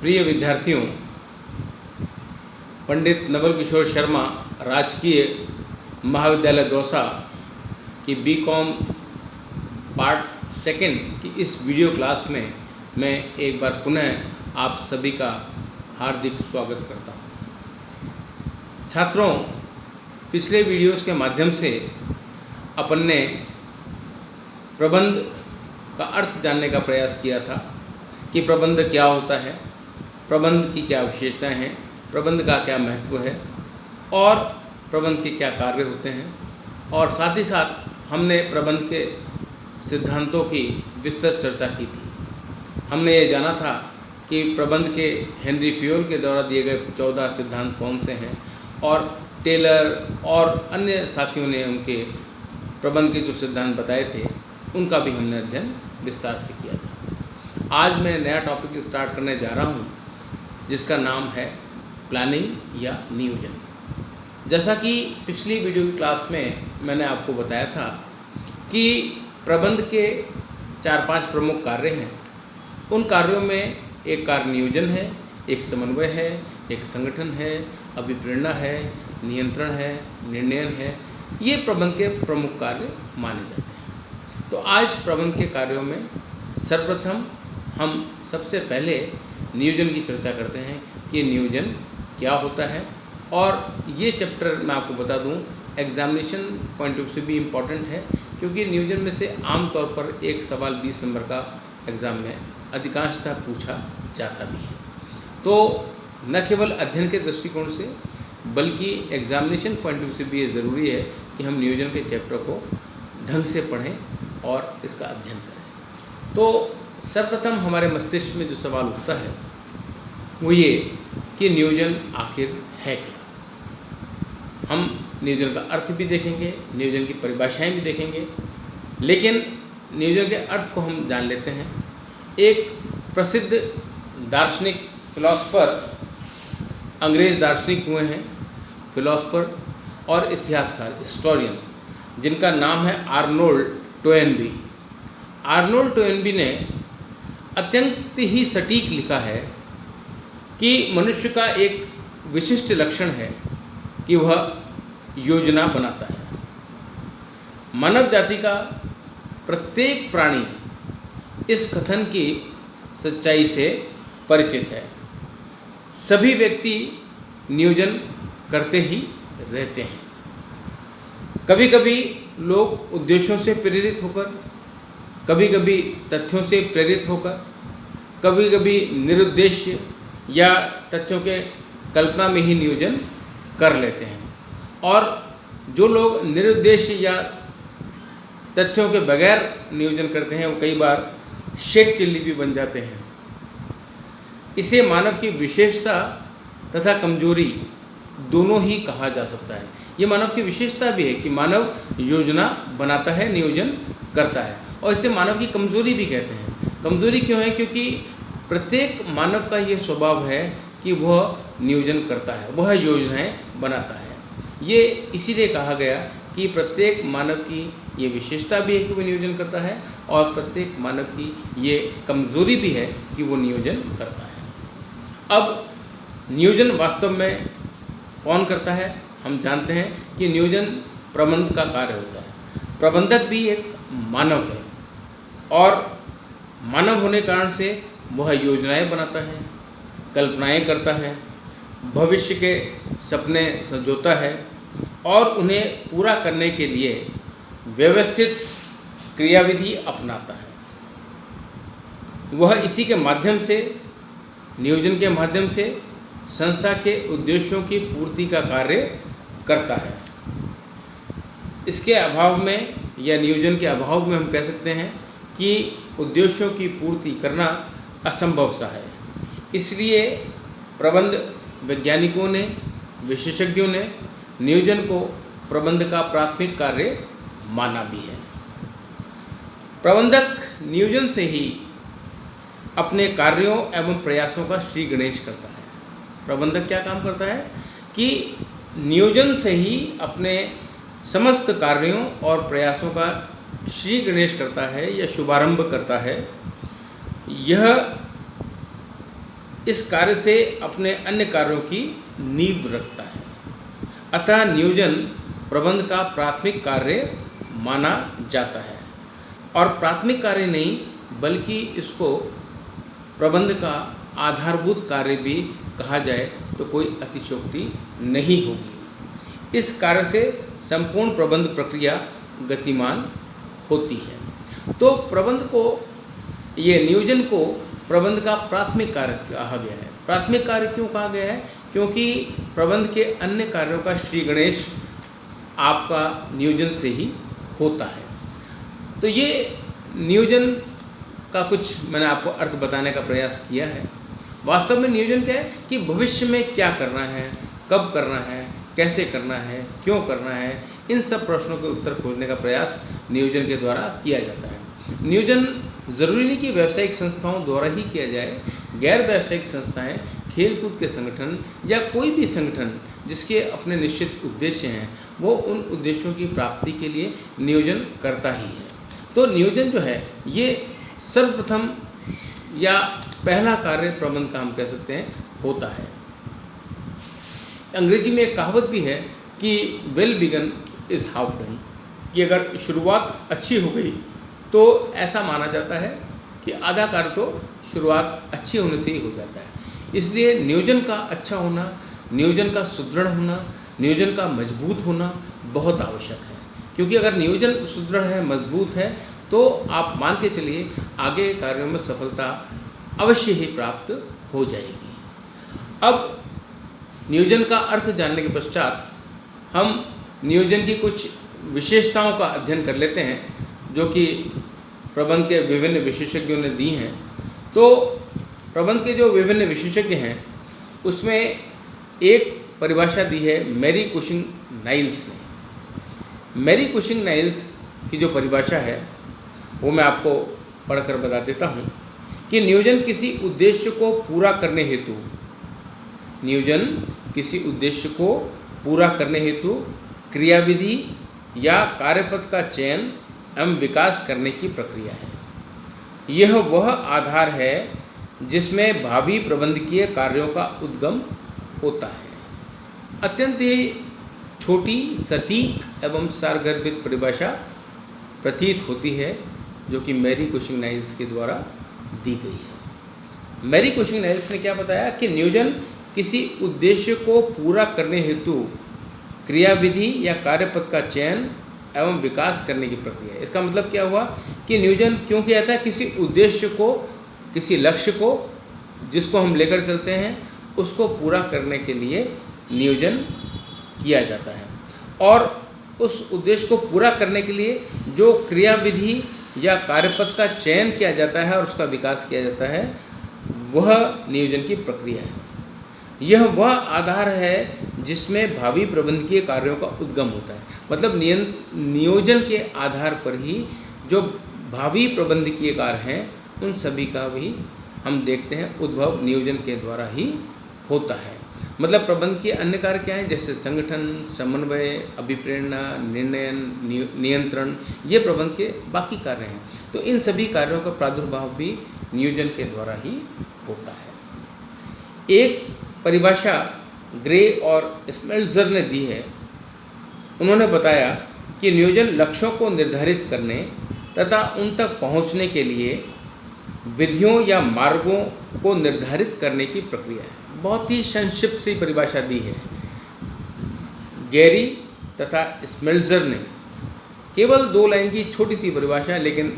प्रिय विद्यार्थियों, पंडित नवल किशोर शर्मा राजकीय महाविद्यालय दौसा की बीकॉम पार्ट सेकंड की इस वीडियो क्लास में मैं एक बार पुनः आप सभी का हार्दिक स्वागत करता हूँ। छात्रों, पिछले वीडियोस के माध्यम से अपन ने प्रबंध का अर्थ जानने का प्रयास किया था कि प्रबंध क्या होता है, प्रबंध की क्या विशेषताएं हैं, प्रबंध का क्या महत्व है और प्रबंध के क्या कार्य होते हैं, और साथ ही साथ हमने प्रबंध के सिद्धांतों की विस्तृत चर्चा की थी। हमने ये जाना था कि प्रबंध के हेनरी फ्योल के द्वारा दिए गए 14 सिद्धांत कौन से हैं और टेलर और अन्य साथियों ने उनके प्रबंध के जो सिद्धांत बताए थे उनका भी हमने अध्ययन विस्तार से किया था। आज मैं नया टॉपिक स्टार्ट करने जा रहा हूँ जिसका नाम है प्लानिंग या नियोजन। जैसा कि पिछली वीडियो की क्लास में मैंने आपको बताया था कि प्रबंध के 4-5 प्रमुख कार्य हैं। उन कार्यों में एक कार्य नियोजन है, एक समन्वय है, एक संगठन है, अभिप्रेरणा है, नियंत्रण है, निर्णयन है। ये प्रबंध के प्रमुख कार्य माने जाते हैं। तो आज प्रबंध के कार्यों में सर्वप्रथम हम सबसे पहले नियोजन की चर्चा करते हैं कि नियोजन क्या होता है। और ये चैप्टर मैं आपको बता दूं एग्जामिनेशन पॉइंट ऑफ से भी इम्पॉर्टेंट है, क्योंकि नियोजन में से आमतौर पर एक सवाल 20 नंबर का एग्ज़ाम में अधिकांशतः पूछा जाता भी है। तो न केवल अध्ययन के दृष्टिकोण से बल्कि एग्जामिनेशन पॉइंट ऑफ से भी ये ज़रूरी है कि हम नियोजन के चैप्टर को ढंग से पढ़ें और इसका अध्ययन करें। तो सर्वप्रथम हमारे मस्तिष्क में जो सवाल उठता है वो ये कि नियोजन आखिर है क्या। हम नियोजन का अर्थ भी देखेंगे, नियोजन की परिभाषाएं भी देखेंगे, लेकिन नियोजन के अर्थ को हम जान लेते हैं। एक प्रसिद्ध दार्शनिक फिलॉसफर, अंग्रेज दार्शनिक हुए हैं, फिलॉसफर और इतिहासकार, हिस्टोरियन, जिनका नाम है आर्नोल्ड टोयनबी। आर्नोल्ड टोयनबी ने अत्यंत ही सटीक लिखा है कि मनुष्य का एक विशिष्ट लक्षण है कि वह योजना बनाता है। मानव जाति का प्रत्येक प्राणी इस कथन की सच्चाई से परिचित है। सभी व्यक्ति नियोजन करते ही रहते हैं। कभी कभी लोग उद्देश्यों से प्रेरित होकर, कभी कभी तथ्यों से प्रेरित होकर, कभी कभी निरुद्देश्य या तथ्यों के कल्पना में ही नियोजन कर लेते हैं। और जो लोग निरुद्देश्य या तथ्यों के बगैर नियोजन करते हैं वो कई बार शेख चिल्ली भी बन जाते हैं। इसे मानव की विशेषता तथा कमजोरी दोनों ही कहा जा सकता है। ये मानव की विशेषता भी है कि मानव योजना बनाता है, नियोजन करता है, और इसे मानव की कमजोरी भी कहते हैं। कमजोरी क्यों है? क्योंकि प्रत्येक मानव का ये स्वभाव है कि वह नियोजन करता है, वह योजनाएं बनाता है। ये इसीलिए कहा गया कि प्रत्येक मानव की ये विशेषता भी है कि वो नियोजन करता है, और प्रत्येक मानव की ये कमजोरी भी है कि वो नियोजन करता है। अब नियोजन वास्तव में कौन करता है? हम जानते हैं कि नियोजन प्रबंध का कार्य होता है। प्रबंधक भी एक मानव है, और मानव होने कारण से वह योजनाएं बनाता है, कल्पनाएं करता है, भविष्य के सपने संजोता है और उन्हें पूरा करने के लिए व्यवस्थित क्रियाविधि अपनाता है। वह इसी के माध्यम से, नियोजन के माध्यम से संस्था के उद्देश्यों की पूर्ति का कार्य करता है। इसके अभाव में या नियोजन के अभाव में हम कह सकते हैं कि उद्देश्यों की पूर्ति करना असंभव सा है। इसलिए प्रबंध वैज्ञानिकों ने, विशेषज्ञों ने नियोजन को प्रबंध का प्राथमिक कार्य माना भी है। प्रबंधक नियोजन से ही अपने कार्यों एवं प्रयासों का श्री गणेश करता है। प्रबंधक क्या काम करता है कि नियोजन से ही अपने समस्त कार्यों और प्रयासों का श्री गणेश करता है या शुभारंभ करता है। यह इस कार्य से अपने अन्य कार्यों की नींव रखता है। अतः नियोजन प्रबंध का प्राथमिक कार्य माना जाता है, और प्राथमिक कार्य नहीं बल्कि इसको प्रबंध का आधारभूत कार्य भी कहा जाए तो कोई अतिशयोक्ति नहीं होगी। इस कार्य से संपूर्ण प्रबंध प्रक्रिया गतिमान होती है। तो प्रबंध को, ये नियोजन को प्रबंध का प्राथमिक कार्य कहा गया है। प्राथमिक कार्य क्यों कहा गया है? क्योंकि प्रबंध के अन्य कार्यों का श्री गणेश आपका नियोजन से ही होता है। तो ये नियोजन का कुछ मैंने आपको अर्थ बताने का प्रयास किया है। वास्तव में नियोजन क्या है कि भविष्य में क्या करना है, कब करना है, कैसे करना है, क्यों करना है, इन सब प्रश्नों के उत्तर खोजने का प्रयास नियोजन के द्वारा किया जाता है। नियोजन ज़रूरी नहीं कि व्यावसायिक संस्थाओं द्वारा ही किया जाए। गैर व्यावसायिक संस्थाएं, खेलकूद के संगठन या कोई भी संगठन जिसके अपने निश्चित उद्देश्य हैं, वो उन उद्देश्यों की प्राप्ति के लिए नियोजन करता ही है। तो नियोजन जो है ये सर्वप्रथम या पहला कार्य प्रबंध का हम कह सकते हैं होता है। अंग्रेजी में एक कहावत भी है कि well begin is half done, कि अगर शुरुआत अच्छी हो गई तो ऐसा माना जाता है कि आधा कार्य तो शुरुआत अच्छी होने से ही हो जाता है। इसलिए नियोजन का अच्छा होना, नियोजन का सुदृढ़ होना, नियोजन का मजबूत होना बहुत आवश्यक है। क्योंकि अगर नियोजन सुदृढ़ है, मजबूत है, तो आप मान के चलिए आगे के कार्यों में सफलता अवश्य ही प्राप्त हो जाएगी। अब नियोजन का अर्थ जानने के पश्चात हम नियोजन की कुछ विशेषताओं का अध्ययन कर लेते हैं जो कि प्रबंध के विभिन्न विशेषज्ञों ने दी हैं। तो प्रबंध के जो विभिन्न विशेषज्ञ हैं उसमें एक परिभाषा दी है मैरी कुशिंग नाइल्स ने। मैरी कुशिंग नाइल्स की जो परिभाषा है वो मैं आपको पढ़कर बता देता हूँ कि नियोजन किसी उद्देश्य को पूरा करने हेतु, नियोजन किसी उद्देश्य को पूरा करने हेतु क्रियाविधि या कार्यपथ का चयन एवं विकास करने की प्रक्रिया है। यह वह आधार है जिसमें भावी प्रबंधकीय कार्यों का उद्गम होता है। अत्यंत ही छोटी, सटीक एवं सारगर्भित परिभाषा प्रतीत होती है जो कि मैरी कुशिंग नाइल्स के द्वारा दी गई है। मैरी कुशिंग नाइल्स ने क्या बताया कि नियोजन किसी उद्देश्य को पूरा करने हेतु क्रियाविधि या कार्यपथ का चयन एवं विकास करने की प्रक्रिया है। इसका मतलब क्या हुआ कि नियोजन क्यों किया जाता है? किसी उद्देश्य को, किसी लक्ष्य को जिसको हम लेकर चलते हैं उसको पूरा करने के लिए नियोजन किया जाता है, और उस उद्देश्य को पूरा करने के लिए जो क्रियाविधि या कार्यपथ का चयन किया जाता है और उसका विकास किया जाता है वह नियोजन की प्रक्रिया है। यह वह आधार है जिसमें भावी प्रबंधकीय कार्यों का उद्गम होता है। मतलब नियोजन के आधार पर ही जो भावी प्रबंधकीय कार्य हैं उन सभी का भी हम देखते हैं उद्भव नियोजन के द्वारा ही होता है। मतलब प्रबंध के अन्य कार्य क्या हैं? जैसे संगठन, समन्वय, अभिप्रेरणा, निर्णय, नियंत्रण, ये प्रबंध के बाकी कार्य हैं। तो इन सभी कार्यों का प्रादुर्भाव भी नियोजन के द्वारा ही होता है। एक परिभाषा ग्रे और स्मेल्जर ने दी है। उन्होंने बताया कि नियोजन लक्ष्यों को निर्धारित करने तथा उन तक पहुंचने के लिए विधियों या मार्गों को निर्धारित करने की प्रक्रिया है। बहुत ही संक्षिप्त सी परिभाषा दी है। गैरी तथा स्मेल्जर ने केवल 2 लाइन की छोटी सी परिभाषा है, लेकिन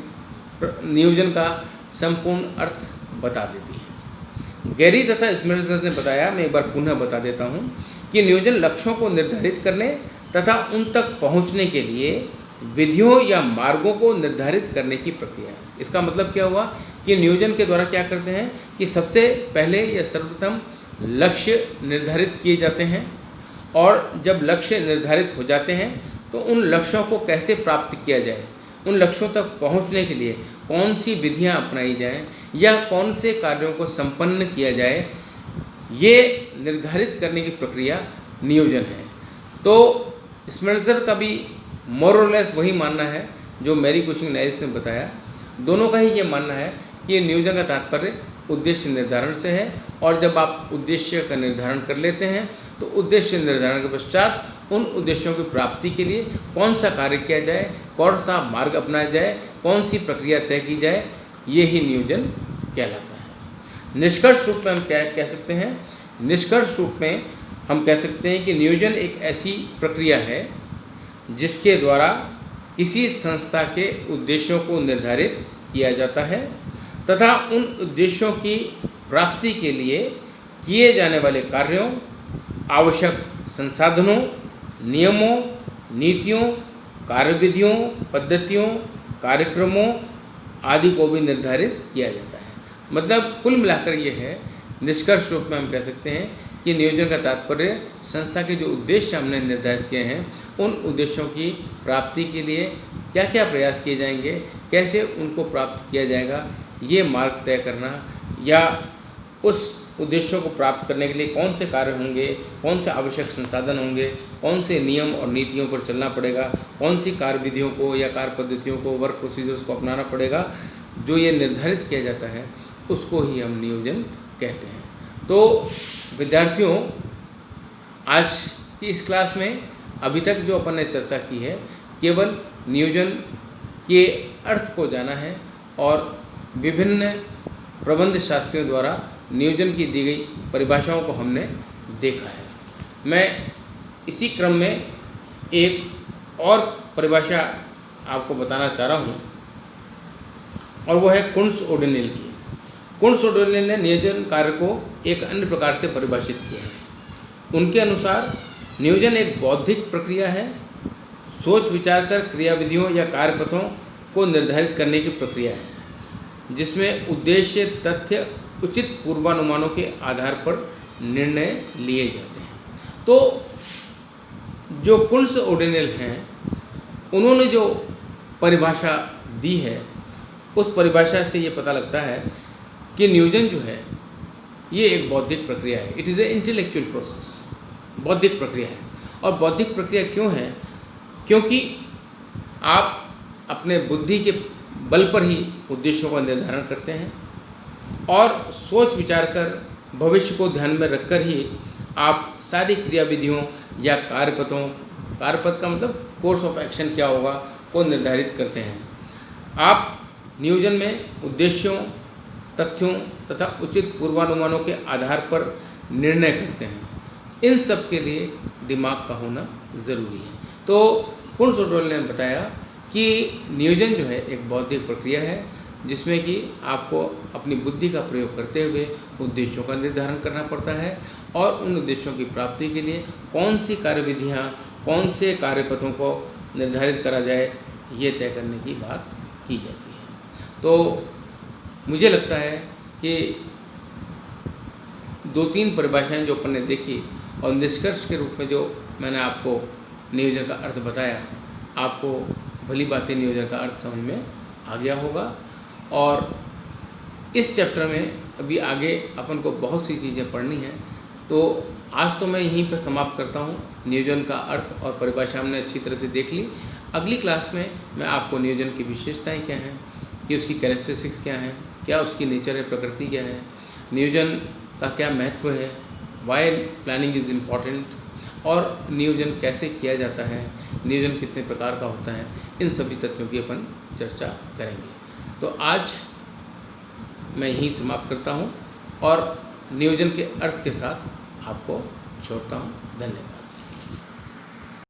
नियोजन का संपूर्ण अर्थ बता देती है। गैरी तथा स्मेल्जर ने बताया, मैं एक बार पुनः बता देता हूँ, कि नियोजन लक्ष्यों को निर्धारित करने तथा उन तक पहुँचने के लिए विधियों या मार्गों को निर्धारित करने की प्रक्रिया है। इसका मतलब क्या हुआ कि नियोजन के द्वारा क्या करते हैं कि सबसे पहले या सर्वप्रथम लक्ष्य निर्धारित किए जाते हैं, और जब लक्ष्य निर्धारित हो जाते हैं तो उन लक्ष्यों को कैसे प्राप्त किया जाए, उन लक्ष्यों तक पहुंचने के लिए कौन सी विधियां अपनाई जाएं या कौन से कार्यों को संपन्न किया जाए, ये निर्धारित करने की प्रक्रिया नियोजन है। तो स्मेल्जर का भी मोर और लेस वही मानना है जो मैरी कुशिंग नाइल्स ने बताया। दोनों का ही ये मानना है कि नियोजन का तात्पर्य उद्देश्य निर्धारण से है। और जब आप उद्देश्य का निर्धारण कर लेते हैं तो उद्देश्य निर्धारण के पश्चात उन उद्देश्यों की प्राप्ति के लिए कौन सा कार्य किया जाए, कौन सा मार्ग अपनाया जाए, कौन सी प्रक्रिया तय की जाए, ये ही नियोजन कहलाता है। निष्कर्ष रूप में हम क्या कह सकते हैं? निष्कर्ष रूप में हम कह सकते हैं कि नियोजन एक ऐसी प्रक्रिया है जिसके द्वारा किसी संस्था के उद्देश्यों को निर्धारित किया जाता है तथा उन उद्देश्यों की प्राप्ति के लिए किए जाने वाले कार्यों, आवश्यक संसाधनों, नियमों, नीतियों, कार्यविधियों, पद्धतियों, कार्यक्रमों आदि को भी निर्धारित किया जाता है। मतलब कुल मिलाकर ये है, निष्कर्ष रूप में हम कह सकते हैं कि नियोजन का तात्पर्य संस्था के जो उद्देश्य हमने निर्धारित किए हैं उन उद्देश्यों की प्राप्ति के लिए क्या क्या प्रयास किए जाएंगे, कैसे उनको प्राप्त किया जाएगा, ये मार्ग तय करना, या उस उद्देश्यों को प्राप्त करने के लिए कौन से कार्य होंगे, कौन से आवश्यक संसाधन होंगे, कौन से नियम और नीतियों पर चलना पड़ेगा, कौन सी कार्यविधियों को या कार्य पद्धतियों को, वर्क प्रोसीजर्स को अपनाना पड़ेगा, जो ये निर्धारित किया जाता है उसको ही हम नियोजन कहते हैं। तो विद्यार्थियों, आज की इस क्लास में अभी तक जो अपन ने चर्चा की है केवल नियोजन के अर्थ को जाना है और विभिन्न प्रबंध शास्त्रियों द्वारा नियोजन की दी गई परिभाषाओं को हमने देखा है। मैं इसी क्रम में एक और परिभाषा आपको बताना चाह रहा हूँ और वो है कुंट्स ओडेनेल की। कुंट्स ओडेनेल ने नियोजन कार्य को एक अन्य प्रकार से परिभाषित किया है। उनके अनुसार नियोजन एक बौद्धिक प्रक्रिया है, सोच विचार कर क्रियाविधियों या कार्यपथों को निर्धारित करने की प्रक्रिया है जिसमें उद्देश्य, तथ्य, उचित पूर्वानुमानों के आधार पर निर्णय लिए जाते हैं। तो जो कुंट्स ओडेनेल हैं उन्होंने जो परिभाषा दी है उस परिभाषा से ये पता लगता है कि नियोजन जो है ये एक बौद्धिक प्रक्रिया है। It is a intellectual process, बौद्धिक प्रक्रिया है। और बौद्धिक प्रक्रिया क्यों है? क्योंकि आप अपने बुद्धि के बल पर ही उद्देश्यों का निर्धारण करते हैं और सोच विचार कर भविष्य को ध्यान में रखकर ही आप सारी क्रियाविधियों या कार्यपथों, कार्यपथ का मतलब कोर्स ऑफ एक्शन क्या होगा, को निर्धारित करते हैं। आप नियोजन में उद्देश्यों, तथ्यों तथा उचित पूर्वानुमानों के आधार पर निर्णय करते हैं। इन सब के लिए दिमाग का होना ज़रूरी है। तो कुंट्स ओडेनेल ने बताया कि नियोजन जो है एक बौद्धिक प्रक्रिया है जिसमें कि आपको अपनी बुद्धि का प्रयोग करते हुए उद्देश्यों का निर्धारण करना पड़ता है और उन उद्देश्यों की प्राप्ति के लिए कौन सी कार्यविधियाँ, कौन से कार्यपथों को निर्धारित करा जाए, ये तय करने की बात की जाती है। तो मुझे लगता है कि 2-3 परिभाषाएं जो अपन ने देखी और निष्कर्ष के रूप में जो मैंने आपको नियोजन का अर्थ बताया, आपको भली बातें नियोजन का अर्थ समझ में आ गया होगा। और इस चैप्टर में अभी आगे अपन को बहुत सी चीज़ें पढ़नी हैं, तो आज तो मैं यहीं पर समाप्त करता हूँ। नियोजन का अर्थ और परिभाषा हमने अच्छी तरह से देख ली। अगली क्लास में मैं आपको नियोजन की विशेषताएं क्या हैं, कि उसकी कैरेक्टरिस्टिक्स क्या हैं, क्या उसकी नेचर है, प्रकृति क्या है, नियोजन का क्या महत्व है, वाई प्लानिंग इज़ इम्पॉर्टेंट, और नियोजन कैसे किया जाता है, नियोजन कितने प्रकार का होता है, इन सभी तथ्यों की अपन चर्चा करेंगे। तो आज मैं यहीं समाप्त करता हूँ और नियोजन के अर्थ के साथ आपको छोड़ता हूँ। धन्यवाद।